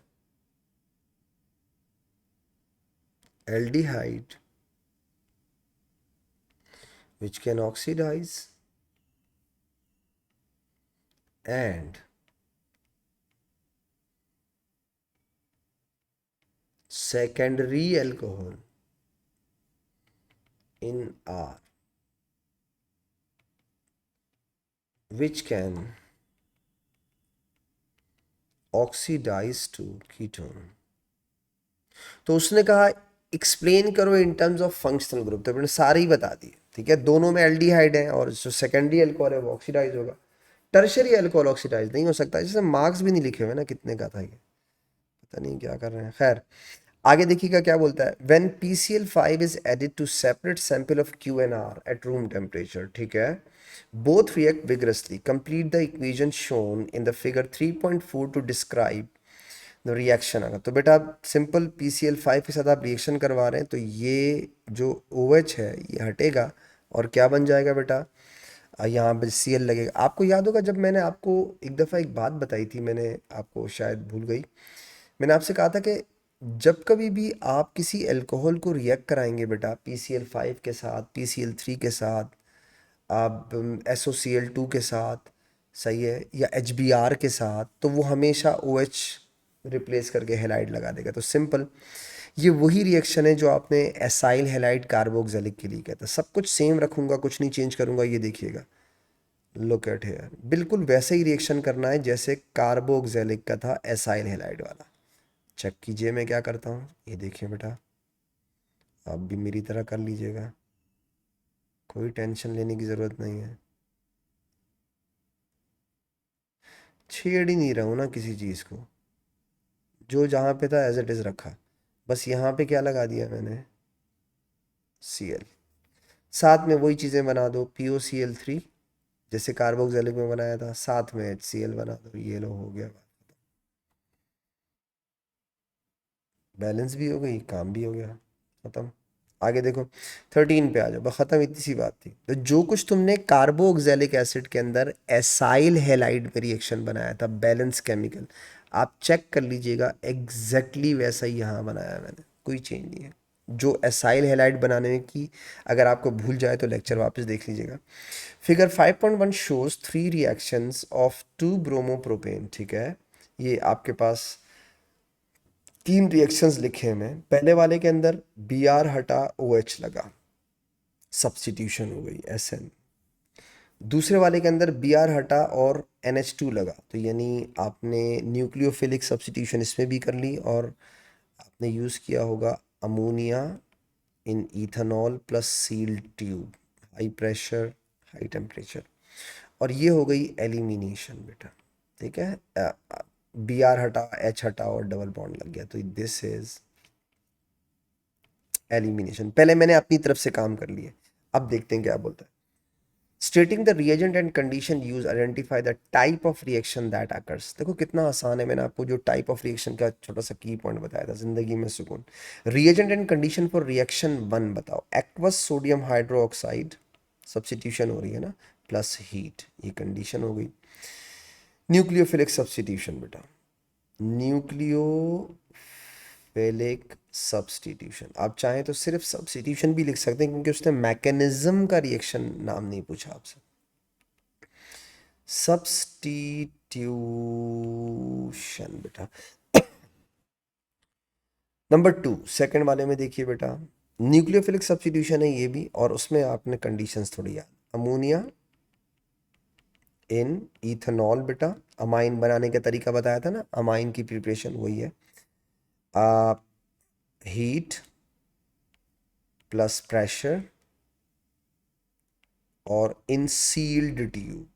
A: aldehyde which can oxidize and secondary alcohol in R which can oxidize to ketone। तो उसने कहा एक्सप्लेन करो इन टर्म्स ऑफ फंक्शनल ग्रुप, तो मैंने सारे ही बता दिए, ठीक है। दोनों में एल्डिहाइड है और जो सेकेंडरी अल्कोहल है वो ऑक्सीडाइज होगा, टर्शरी अल्कोहल ऑक्सीडाइज नहीं हो सकता। जैसे मार्क्स भी नहीं लिखे हुए ना कितने का था ये, पता नहीं क्या कर रहे हैं। खैर आगे देखिएगा क्या बोलता है, when PCl5 is added to separate sample of Q and R at room temperature, ठीक है, both react vigorously, complete the equation shown in the figure 3.4 to describe the reaction. अगर तो बेटा आप सिंपल PCl5 के साथ आप रिएक्शन करवा रहे हैं तो ये जो OH है ये हटेगा और क्या बन जाएगा बेटा, यहाँ पे Cl लगेगा। आपको याद होगा जब मैंने आपको एक दफ़ा एक बात बताई थी, मैंने आपको शायद भूल गई, मैंने आपसे कहा था कि जब कभी भी आप किसी अल्कोहल को रिएक्ट कराएंगे बेटा PCl5 के साथ, PCl3 के साथ, आप SOCl2 के साथ, सही है, या HBr के साथ, तो वो हमेशा OH रिप्लेस करके हेलाइड लगा देगा। तो सिंपल ये वही रिएक्शन है जो आपने एसाइल हैलाइड कार्बोक्सिलिक के लिए कहता है। सब कुछ सेम रखूंगा, कुछ नहीं चेंज करूंगा, ये देखिएगा, लुक एट हियर, बिल्कुल वैसे ही रिएक्शन करना है जैसे कार्बोक्सिलिक का था एसाइल हैलाइड वाला। चेक कीजिए मैं क्या करता हूँ, ये देखिए बेटा, आप भी मेरी तरह कर लीजिएगा, कोई टेंशन लेने की ज़रूरत नहीं है। छेड़ ही नहीं रहा हूँ ना किसी चीज़ को, जो जहाँ पे था एज इट इज़ रखा, बस यहाँ पे क्या लगा दिया मैंने, Cl। साथ में वही चीज़ें बना दो, POCl3 जैसे कार्बोक्सिलिक में बनाया था, साथ में HCl बना दो, ये लो हो गया, बैलेंस भी हो गई, काम भी हो गया, खत्म। आगे देखो 13 पे आ जाओ, बस खत्म, इतनी सी बात थी। तो जो कुछ तुमने कार्बोक्सिलिक एसिड के अंदर एसाइल हैलाइड में रिएक्शन बनाया था, बैलेंस केमिकल, आप चेक कर लीजिएगा, एग्जैक्टली वैसा ही यहाँ बनाया है मैंने, कोई चेंज नहीं है। जो एसाइल हैलाइड बनाने में की, अगर आपको भूल जाए तो लेक्चर वापस देख लीजिएगा। Figure 5.1 shows 3 reactions of 2 bromopropane, ठीक है। ये आपके पास 3 रिएक्शंस लिखे हैं, मैं पहले वाले के अंदर Br हटा OH लगा, सब्स्टिट्यूशन हो गई SN। दूसरे वाले के अंदर Br हटा और NH2 लगा, तो यानी आपने न्यूक्लियोफिलिक सब्स्टिट्यूशन इसमें भी कर ली, और आपने यूज़ किया होगा ammonia in ethanol plus sealed tube, high pressure high temperature, और ये हो गई एलिमिनेशन बेटा, ठीक है। Br हटा, H हटा और डबल बॉन्ड लग गया, तो दिस इज एलिमिनेशन। पहले मैंने अपनी तरफ से काम कर लिए, अब देखते हैं क्या बोलता है। Stating the reagent and condition use identify the type of reaction that occurs. देखो कितना आसान है, मैंने आपको जो टाइप ऑफ रिएक्शन का छोटा सा की पॉइंट बताया था, जिंदगी में सुकून। Reagent and condition for reaction 1 बताओ, एक्वस सोडियम हाइड्रोक्साइड, सब्स्टिट्यूशन हो रही है ना, प्लस हीट, ये कंडीशन हो गई। न्यूक्लियोफिलिक सब्स्टिट्यूशन बेटा, न्यूक्लियोफिलिक सब्स्टिट्यूशन, आप चाहें तो सिर्फ सब्स्टिट्यूशन भी लिख सकते हैं, क्योंकि उसने मैकेनिज्म का रिएक्शन नाम नहीं पूछा आपसे। सब्स्टिट्यूशन बेटा। नंबर 2 सेकंड वाले में देखिए बेटा, न्यूक्लियोफिलिक सब्स्टिट्यूशन है ये भी, और उसमें आपने कंडीशंस थोड़ी याद, अमोनिया इन इथेनॉल बेटा, अमाइन बनाने का तरीका बताया था ना, अमाइन की प्रिपरेशन वही है, हीट प्लस प्रेशर और in sealed tube,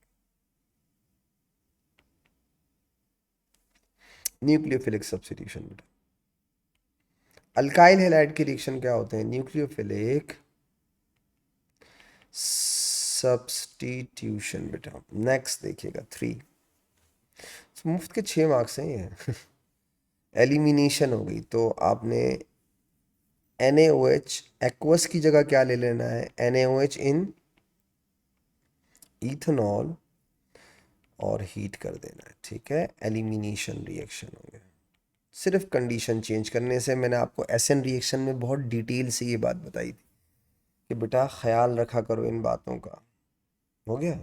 A: nucleophilic substitution बेटा। अल्काइल हैलाइड के रिएक्शन क्या होते हैं, न्यूक्लियोफिलिक सब्स्टिट्यूशन बेटा। नेक्स्ट देखिएगा 3, मुफ्त के 6 मार्क्स हैं ये। एलिमिनेशन हो गई, तो आपने NaOH एक्वस की जगह क्या ले लेना है, NaOH इन इथेनॉल और हीट कर देना है, ठीक है। एलिमिनेशन रिएक्शन हो गया, सिर्फ कंडीशन चेंज करने से। मैंने आपको SN रिएक्शन में बहुत डिटेल से ये बात बताई थी कि बेटा ख्याल रखा करो इन बातों का, हो गया।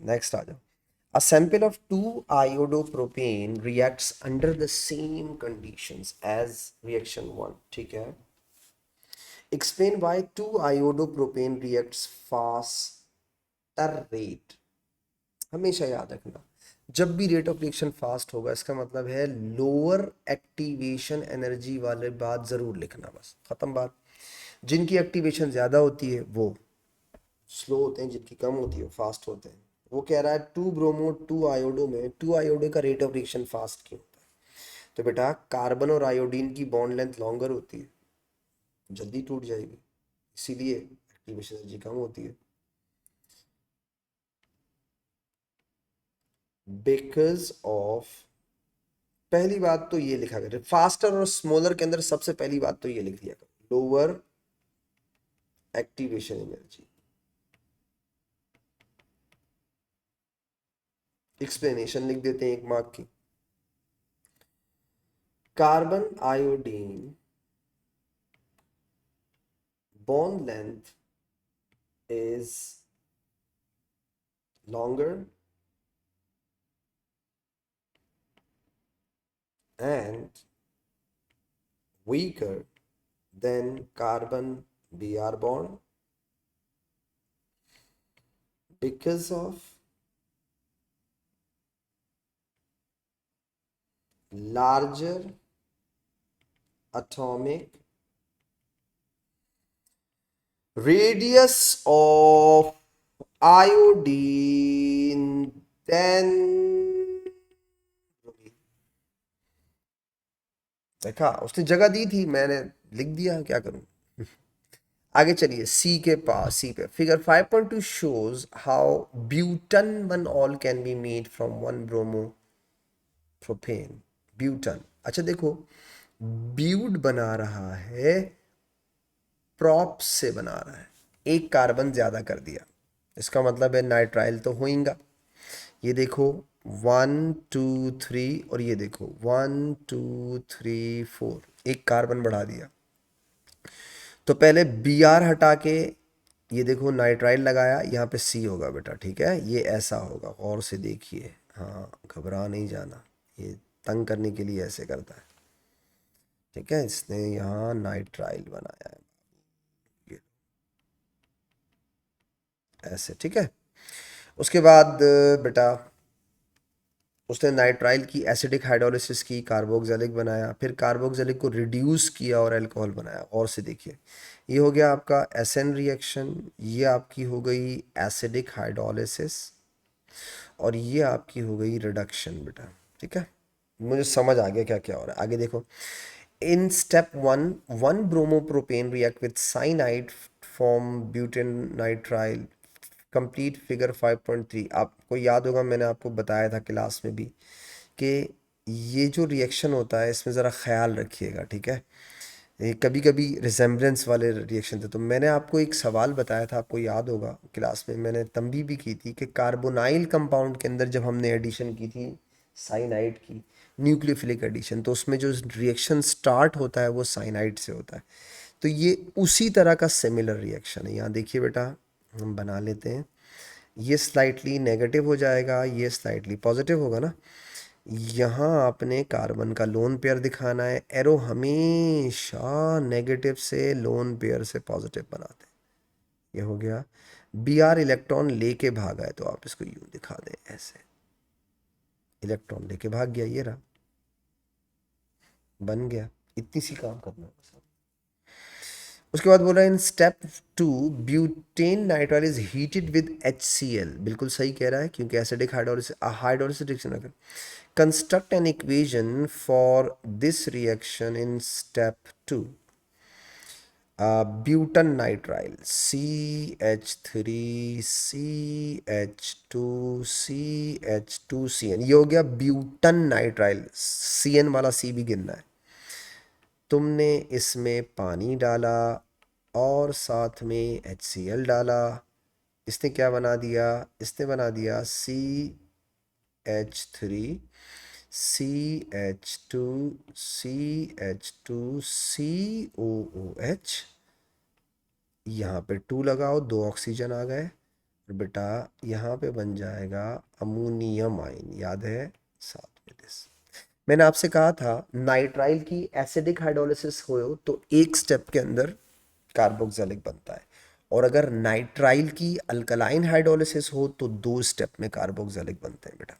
A: नेक्स्ट आ जाओ। A sample of 2-iodopropane reacts under the same conditions as reaction 1, ठीक है। Explain why 2-iodopropane reacts faster rate। हमेशा याद रखना, जब भी रेट ऑफ रिएक्शन फास्ट होगा इसका मतलब है लोअर एक्टिवेशन एनर्जी वाले बात जरूर लिखना, बस खत्म बात। जिनकी एक्टिवेशन ज़्यादा होती है वो स्लो होते हैं, जिनकी कम होती है वो फास्ट होते हैं। वो कह रहा है 2 ब्रोमो 2 आयोडो में 2 आयोडो का रेट ऑफ रिएक्शन फास्ट क्यों होता है, तो बेटा कार्बन और आयोडीन की बॉन्ड लेंथ लॉन्गर होती है, जल्दी टूट जाएगी, इसीलिए एक्टिवेशन एनर्जी कम होती है। बिकॉज ऑफ, पहली बात तो ये लिखा करें, फास्टर और स्मॉलर के अंदर सबसे पहली बात तो ये लिख दिया करो, लोअर एक्टिवेशन एनर्जी। एक्सप्लेनेशन लिख देते हैं 1 मार्क की। Carbon iodine bond length is longer and weaker then carbon Br bond because of larger atomic radius of iodine then देखा, उसने जगह दी थी, मैंने लिख दिया, क्या करूं। आगे चलिए, सी के पास, सी पे figure 5.2 shows how butane one all can be made from one bromo propane. Butane, अच्छा देखो, ब्यूट बना रहा है, प्रॉप से बना रहा है, एक कार्बन ज्यादा कर दिया, इसका मतलब है नाइट्राइल तो होएगा। ये देखो 1 2 3, और ये देखो 1 2 3 4, एक कार्बन बढ़ा दिया। तो पहले बी आर हटा के ये देखो नाइट्राइल लगाया, यहाँ पे सी होगा बेटा, ठीक है, ये ऐसा होगा, और से देखिए, हाँ घबरा नहीं जाना, ये तंग करने के लिए ऐसे करता है, ठीक है, इसने यहाँ नाइट्राइल बनाया है, ये ऐसे, ठीक है। उसके बाद बेटा उसने नाइट्राइल की एसिडिक हाइड्रोलिसिस की, कार्बोक्सिलिक बनाया, फिर कार्बोक्सिलिक को रिड्यूस किया और अल्कोहल बनाया, और से देखिए, ये हो गया आपका एसएन रिएक्शन, ये आपकी हो गई एसिडिक हाइड्रोलिसिस, और ये आपकी हो गई रिडक्शन बेटा, ठीक है। मुझे समझ आ गया क्या क्या हो रहा है, आगे देखो। In step one, one bromopropane react with cyanide form butane nitrile, complete figure 5.3। आपको याद होगा, मैंने आपको बताया था क्लास में भी कि ये जो रिएक्शन होता है इसमें ज़रा ख्याल रखिएगा, ठीक है। ये कभी कभी रिजेम्बलेंस वाले रिएक्शन थे, तो मैंने आपको एक सवाल बताया था, आपको याद होगा क्लास में मैंने तंबी भी की थी कि कार्बोनाइल कंपाउंड के अंदर जब हमने एडिशन की थी साइनाइड की, न्यूक्लियोफिलिक एडिशन, तो उसमें जो रिएक्शन स्टार्ट होता है वो साइनाइड से होता है। तो ये उसी तरह का सिमिलर रिएक्शन है, यहाँ देखिए बेटा, हम बना लेते हैं, ये स्लाइटली नेगेटिव हो जाएगा, ये स्लाइटली पॉजिटिव होगा ना। यहाँ आपने कार्बन का लोन पेयर दिखाना है, एरो हमेशा नेगेटिव से लोन पेयर से पॉजिटिव बनाते हैं, ये हो गया। बी आर इलेक्ट्रॉन लेके भागा है, तो आप इसको यूं दिखा दें, ऐसे इलेक्ट्रॉन लेके भाग गया, ये रहा, बन गया, इतनी सी काम करना है बस। उसके बाद बोल रहा है in step 2 butane nitrile is heated with HCl, बिल्कुल सही कह रहा है, क्योंकि एसिडिक हाइड्रोलिसिस, हाइड्रोलिसिस रिएक्शन अगर construct N equation for this reaction in step 2, butane nitrile CH3CH2CH2CN, ये हो गया ब्यूटन नाइट्राइल, CN वाला C भी गिनना है। तुमने इसमें पानी डाला और साथ में HCl डाला, इसने क्या बना दिया, इसने बना दिया CH3CH2CH2COOH, यहाँ पे 2 लगाओ, 2 ऑक्सीजन आ गए, और बेटा यहाँ पे बन जाएगा अमोनियम आयन, याद है, साथ में दिस। मैंने आपसे कहा था नाइट्राइल की एसिडिक हाइड्रोलिसिस हो तो एक स्टेप के अंदर कार्बोक्सिलिक बनता है, और अगर नाइट्राइल की अल्कलाइन हाइड्रोलिसिस हो तो 2 स्टेप में कार्बोक्सिलिक बनते हैं बेटा,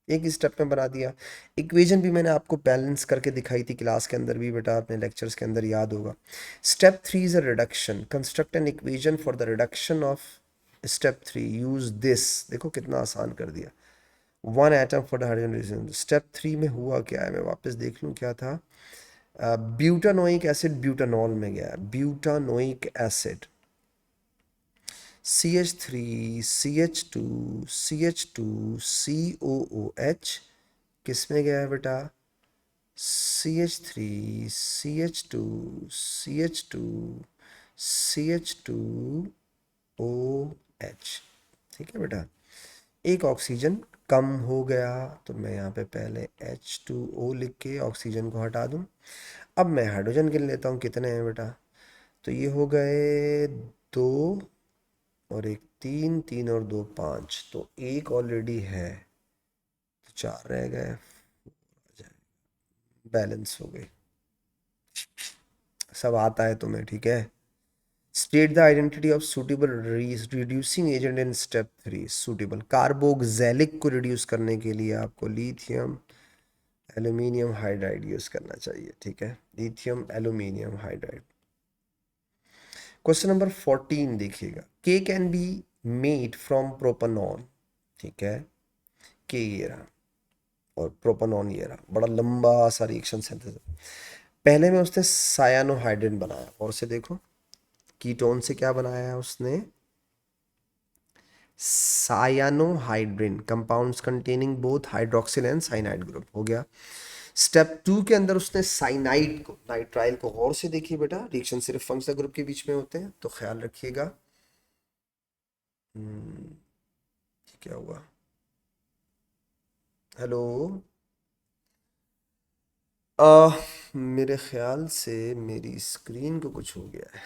A: एक ही स्टेप में बना दिया। इक्वेशन भी मैंने आपको बैलेंस करके दिखाई थी क्लास के अंदर भी बेटा, अपने लेक्चर्स के अंदर याद होगा। Step 3 is a reduction, construct N equation for the reduction of step 3, use this, देखो कितना आसान कर दिया, 1 atom for the hydrogen. Step 3 में हुआ क्या है, मैं वापस देख लूँ क्या था, ब्यूटानोइक एसिड ब्यूटानॉल में गया, ब्यूटानोइक एसिड CH3CH2CH2COOH किस में गया है बेटा, CH3CH2CH2CH2OH, ठीक है बेटा। एक ऑक्सीजन कम हो गया, तो मैं यहाँ पे पहले H2O लिख के ऑक्सीजन को हटा दूँ। अब मैं हाइड्रोजन गिन लेता हूँ, कितने हैं बेटा, तो ये हो गए 2, और एक 3, 3 और 2 5, तो एक ऑलरेडी है, तो 4 रह गए, बैलेंस हो गई। सब आता है तुम्हें, ठीक है। State the identity of suitable reducing agent in step 3। Suitable carboxylic को रिड्यूस करने के लिए आपको लिथियम एल्यूमिनियम हाइड्राइड यूज करना चाहिए, ठीक है, lithium aluminium hydride. Question number 14 देखिएगा, के can be made from propanone, ठीक है, के ये रहा और प्रोपेनॉन ये रहा, बड़ा लंबा सा रिएक्शन सिंथेसिस। पहले में उसने सायानोहाइड्रिन बनाया, और से देखो कीटोन से क्या बनाया है उसने, cyanohydrin, compounds containing both hydroxyl and cyanide group, हो गया। स्टेप 2 के अंदर उसने साइनाइड को, नाइट्राइल को, गौर से देखिए बेटा, रिएक्शन सिर्फ फंक्शनल ग्रुप के बीच में होते हैं, तो ख्याल रखिएगा। क्या हुआ, हेलो, मेरे ख्याल से मेरी स्क्रीन को कुछ हो गया है।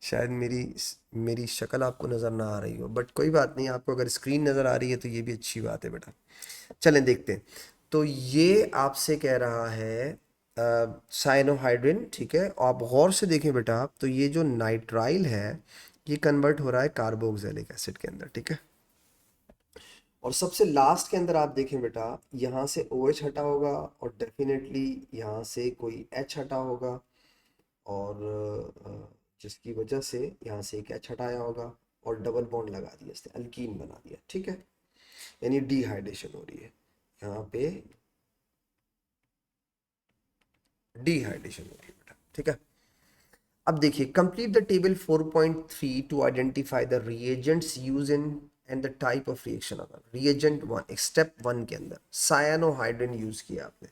A: शायद मेरी मेरी शक्ल आपको नज़र ना आ रही हो, बट कोई बात नहीं, आपको अगर स्क्रीन नज़र आ रही है तो ये भी अच्छी बात है बेटा। चलें देखते हैं। तो ये आपसे कह रहा है साइनोहाइड्रिन, ठीक है, आप गौर से देखें बेटा, आप तो ये जो नाइट्राइल है ये कन्वर्ट हो रहा है कार्बोक्सिलिक एसिड के अंदर, ठीक है। और सबसे लास्ट के अंदर आप देखें बेटा, यहाँ से OH हटा होगा और डेफिनेटली यहाँ से कोई H हटा होगा, और जिसकी वजह से यहाँ से एक H हटाया होगा और डबल बॉन्ड लगा दिया, इसने अल्कीन बना दिया, ठीक है, यानी डिहाइड्रेशन हो रही है यहाँ पे, डिहाइड्रेशन हो रही है बेटा, ठीक है। अब देखिए, complete the table 4.3 to identify the reagents use in and the type of reaction of reagent 1। Step 1 के अंदर सायानोहाइड्रिन यूज किया आपने,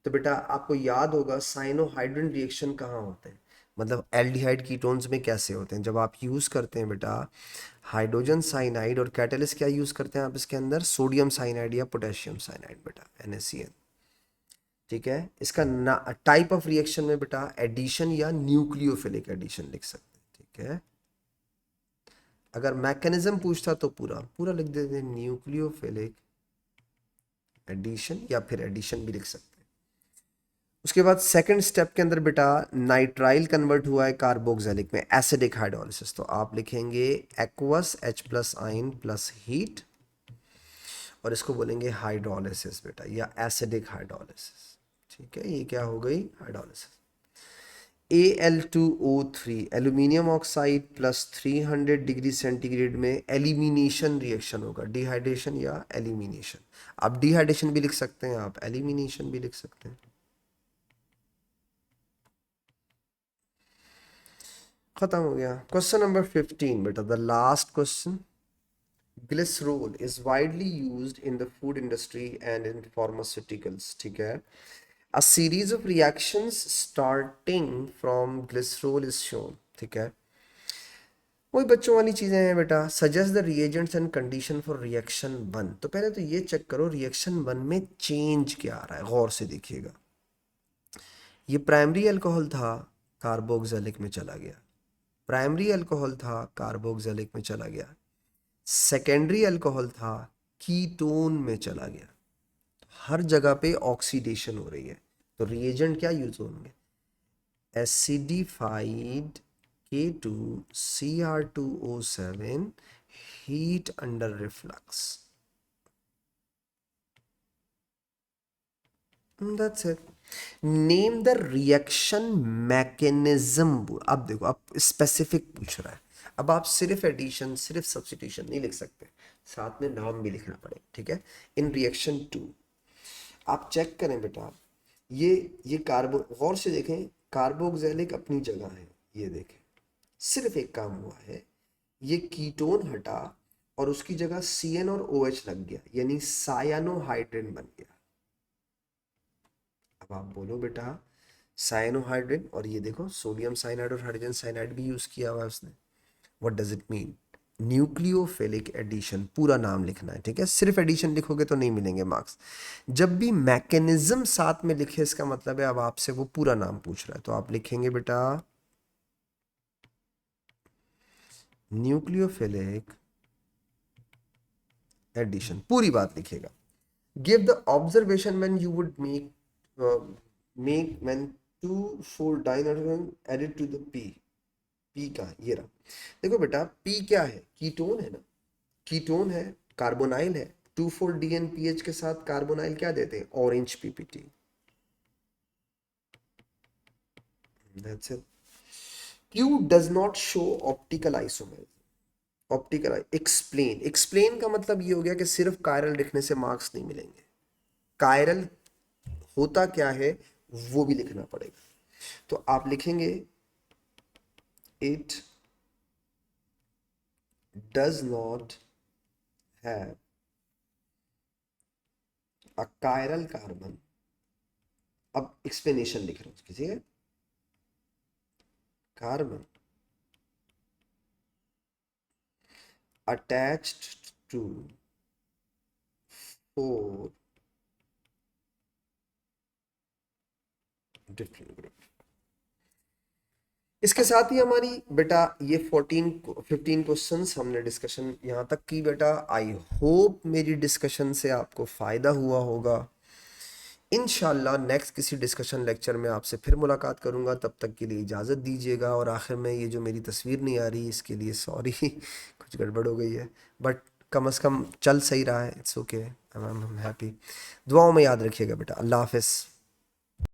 A: तो बेटा आपको याद होगा साइनोहाइड्रिन रिएक्शन कहाँ होते हैं, मतलब एल्डिहाइड कीटोन्स में कैसे होते हैं, जब आप यूज़ करते हैं बेटा हाइड्रोजन साइनाइड, और कैटलिस्ट क्या यूज़ करते हैं आप इसके अंदर, सोडियम साइनाइड या पोटेशियम साइनाइड बेटा, NaCN, ठीक है। इसका टाइप ऑफ रिएक्शन में बेटा एडिशन या न्यूक्लियोफिलिक एडिशन लिख सकते हैं, ठीक है। अगर मैकेनिज्म पूछता तो पूरा पूरा लिख देते, न्यूक्लियोफिलिक एडिशन, या फिर एडिशन भी लिख सकते हैं। उसके बाद सेकंड स्टेप के अंदर बेटा नाइट्राइल कन्वर्ट हुआ है कार्बोक्सिलिक में, एसिडिक हाइड्रोलिसिस, तो आप लिखेंगे aqueous H+ ion plus heat, और इसको बोलेंगे हाइड्रोलिसिस बेटा, या एसिडिक हाइड्रोलिसिस, ठीक है। ये क्या हो गई, hydrolysis. Al2O3 aluminium oxide plus 300 degree centigrade में एलिमिनेशन रिएक्शन होगा, डिहाइड्रेशन या एलिमिनेशन, आप डिहाइड्रेशन भी लिख सकते हैं, आप एलिमिनेशन भी लिख सकते हैं। खत्म हो गया। क्वेश्चन नंबर 15 बेटा, the last question. Glycerol is widely used in the food industry and in pharmaceuticals, ठीक है। A series of reactions starting from glycerol is shown, ठीक है। वही बच्चों वाली चीजें हैं बेटा, suggest the reagents and condition for reaction 1। तो पहले तो ये चेक करो रिएक्शन 1 में चेंज क्या आ रहा है, गौर से देखिएगा। ये प्राइमरी अल्कोहल था, कार्बोक्सिलिक में चला गया, प्राइमरी अल्कोहल था, कार्बोक्सिलिक में चला गया, सेकेंडरी अल्कोहल था, कीटोन में चला गया, हर जगह पे ऑक्सीडेशन हो रही है, तो रिएजेंट क्या यूज होंगे, acidified K2Cr2O7 heat under reflux, that's it। Name the reaction mechanism, अब देखो अब स्पेसिफिक पूछ रहा है, अब आप सिर्फ एडिशन सिर्फ सब्स्टिट्यूशन नहीं लिख सकते, साथ में नाम भी लिखना पड़ेगा, ठीक है। इन रिएक्शन 2 आप चेक करें बेटा, ये कार्बो, गौर से देखें, कार्बोक्सिलिक अपनी जगह है, ये देखें, सिर्फ एक काम हुआ है, ये कीटोन हटा और उसकी जगह CN और OH लग गया, यानी सायानोहाइड्रिन बन गया। अब आप बोलो बेटा साइनोहाइड्रिन, और ये देखो सोडियम साइनाइड और हाइड्रोजन साइनाइड भी यूज किया हुआ है उसने, what does it mean, nucleophilic addition, पूरा नाम लिखना है, ठीक है। सिर्फ एडिशन लिखोगे तो नहीं मिलेंगे मार्क्स, जब भी मैकेनिज्म साथ में लिखे इसका मतलब है अब आपसे वो पूरा नाम पूछ रहा है, तो आप लिखेंगे बेटा न्यूक्लियोफिलिक एडिशन, पूरी बात लिखेगा। Give the observation when you would make when 2,4 dinitrogen added to the P. P का ये रहा। देखो बेटा पी क्या है, कीटोन है ना, कीटोन है, कार्बोनाइल है। 2,4-DNPH के साथ कार्बोनाइल क्या देते हैं, orange PPT. That's it. Q does not show optical isomerism. Optical explain, explain का मतलब ये हो गया कि सिर्फ कायरल लिखने से मार्क्स नहीं मिलेंगे, कायरल होता क्या है वो भी लिखना पड़ेगा। तो आप लिखेंगे it does not have a chiral carbon. अब एक्सप्लेनेशन लिख रहे हो, ठीक है, carbon attached to 4 different group। इसके साथ ही हमारी बेटा ये 15 क्वेश्चंस हमने डिस्कशन यहाँ तक की बेटा। आई होप मेरी डिस्कशन से आपको फायदा हुआ होगा। इंशाल्लाह नेक्स्ट किसी डिस्कशन लेक्चर में आपसे फिर मुलाकात करूंगा, तब तक के लिए इजाज़त दीजिएगा। और आखिर में ये जो मेरी तस्वीर नहीं आ रही इसके लिए सॉरी कुछ गड़बड़ हो गई है, बट कम से कम चल सही रहा है, it's okay, I am happy. दुआओं में याद रखिएगा बेटा। अल्लाह हाफिज़।